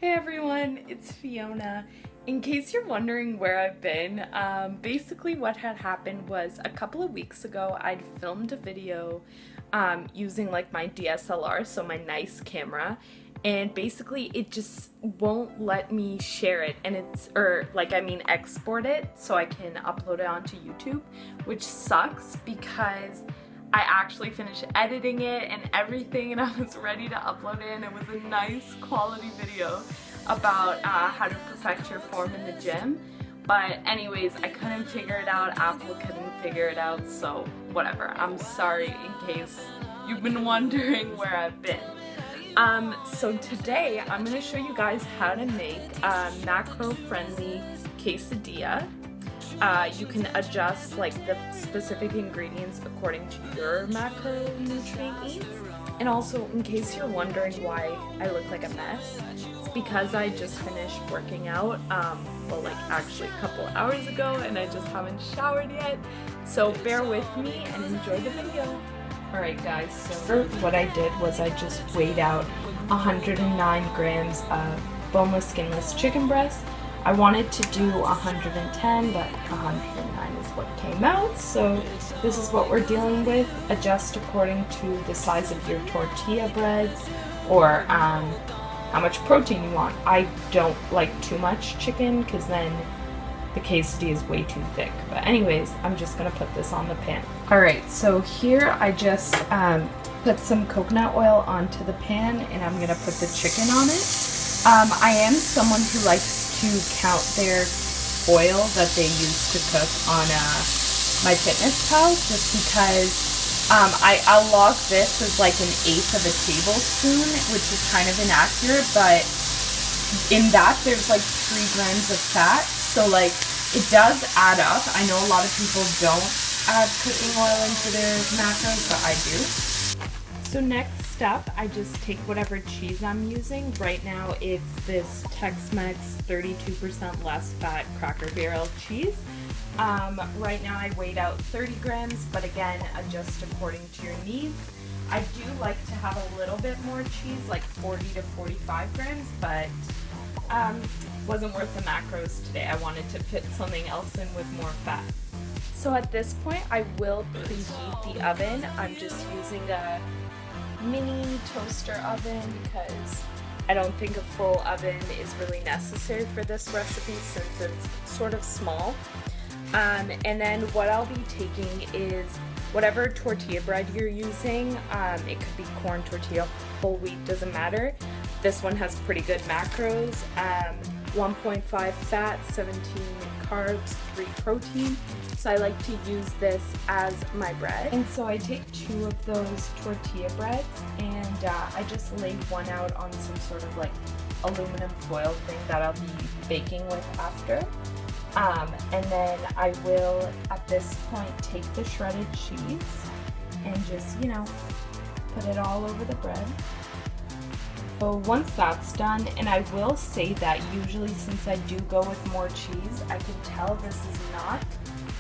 Hey everyone, it's Fiona. In case you're wondering where I've been, basically what had happened was a couple of weeks ago I'd filmed a video using like my DSLR, so my nice camera, and basically it just won't let me share it, and export it so I can upload it onto YouTube, which sucks because I actually finished editing it and everything and I was ready to upload it, and it was a nice quality video about how to perfect your form in the gym. But anyways, I couldn't figure it out, Apple couldn't figure it out, so whatever. I'm sorry in case you've been wondering where I've been. So today I'm going to show you guys how to make a macro-friendly quesadilla. You can adjust like the specific ingredients according to your macronutrient needs. And also, in case you're wondering why I look like a mess, it's because I just finished working out, actually a couple hours ago, and I just haven't showered yet. So bear with me and enjoy the video. Alright guys, so what I did was I just weighed out 109 grams of boneless, skinless chicken breast. I wanted to do 110, but 109 is what came out, so this is what we're dealing with. Adjust according to the size of your tortilla breads or how much protein you want. I don't like too much chicken because then the quesadilla is way too thick. But anyways, I'm just going to put this on the pan. Alright, so here I just put some coconut oil onto the pan and I'm going to put the chicken on it. I am someone who likes to count their oil that they use to cook on MyFitnessPal, just because I'll log this as like 1/8 of a tablespoon, which is kind of inaccurate, but in that there's like 3 grams of fat, so like it does add up. I know a lot of people don't add cooking oil into their macros, but I do. So next step, I just take whatever cheese I'm using. Right now it's this Tex-Mex 32% less fat Cracker Barrel cheese. Right now I weighed out 30 grams, but again, adjust according to your needs. I do like to have a little bit more cheese, like 40 to 45 grams, but wasn't worth the macros today. I wanted to fit something else in with more fat. So at this point, I will preheat the oven. I'm just using a mini toaster oven because I don't think a full oven is really necessary for this recipe since it's sort of small. And then what I'll be taking is whatever tortilla bread you're using. It could be corn tortilla, whole wheat, doesn't matter. This one has pretty good macros. 1.5 fat, 17 carbs, 3 protein. So I like to use this as my bread. And so I take 2 of those tortilla breads and I just lay one out on some sort of like aluminum foil thing that I'll be baking with after. And then I will, at this point, take the shredded cheese and just, put it all over the bread. So once that's done, and I will say that usually since I do go with more cheese, I can tell this is not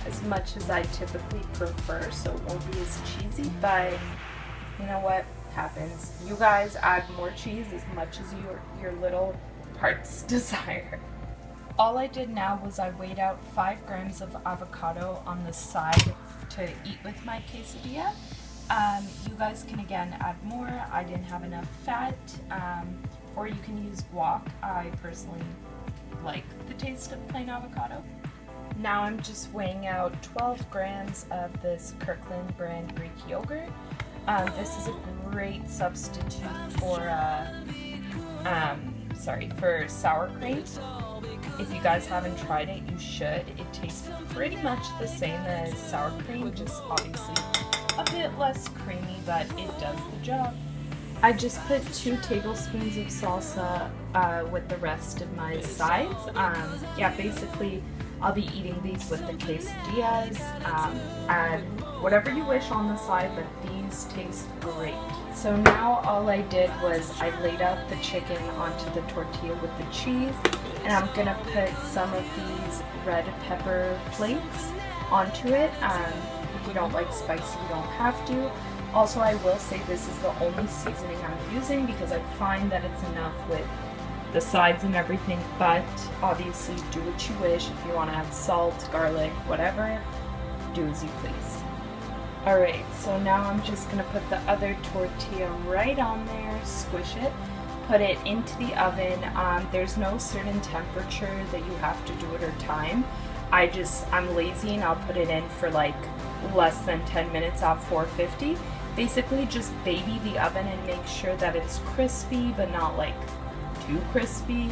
as much as I typically prefer, so it won't be as cheesy, but you know what happens. You guys add more cheese as much as your little heart's desire. All I did now was I weighed out 5 grams of avocado on the side to eat with my quesadilla. You guys can again add more. I didn't have enough fat, or you can use guac. I personally like the taste of plain avocado. Now I'm just weighing out 12 grams of this Kirkland brand Greek yogurt. This is a great substitute for sour cream. If you guys haven't tried it, you should. It tastes pretty much the same as sour cream, just obviously a bit less creamy, but it does the job. I just put 2 tablespoons of salsa with the rest of my sides. Basically I'll be eating these with the quesadillas. Add whatever you wish on the side, but these taste great. So now all I did was I laid out the chicken onto the tortilla with the cheese, and I'm gonna put some of these red pepper flakes onto it. If you don't like spicy, you don't have to. Also, I will say this is the only seasoning I'm using because I find that it's enough with the sides and everything, but obviously do what you wish. If you want to add salt, garlic, whatever, do as you please. Alright, so now I'm just going to put the other tortilla right on there, squish it, put it into the oven. There's no certain temperature that you have to do it or time. I'm lazy and I'll put it in for like less than 10 minutes at 450. Basically just baby the oven and make sure that it's crispy but not like too crispy,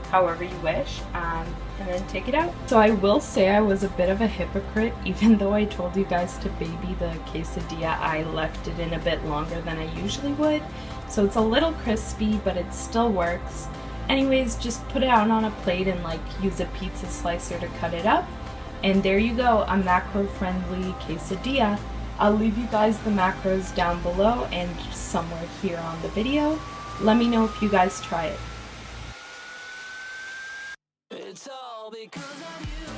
however you wish, and then take it out. So I will say I was a bit of a hypocrite. Even though I told you guys to baby the quesadilla, I left it in a bit longer than I usually would. So it's a little crispy, but it still works. Anyways, just put it out on a plate and like use a pizza slicer to cut it up. And there you go, a macro-friendly quesadilla. I'll leave you guys the macros down below and somewhere here on the video. Let me know if you guys try it. It's all because of you.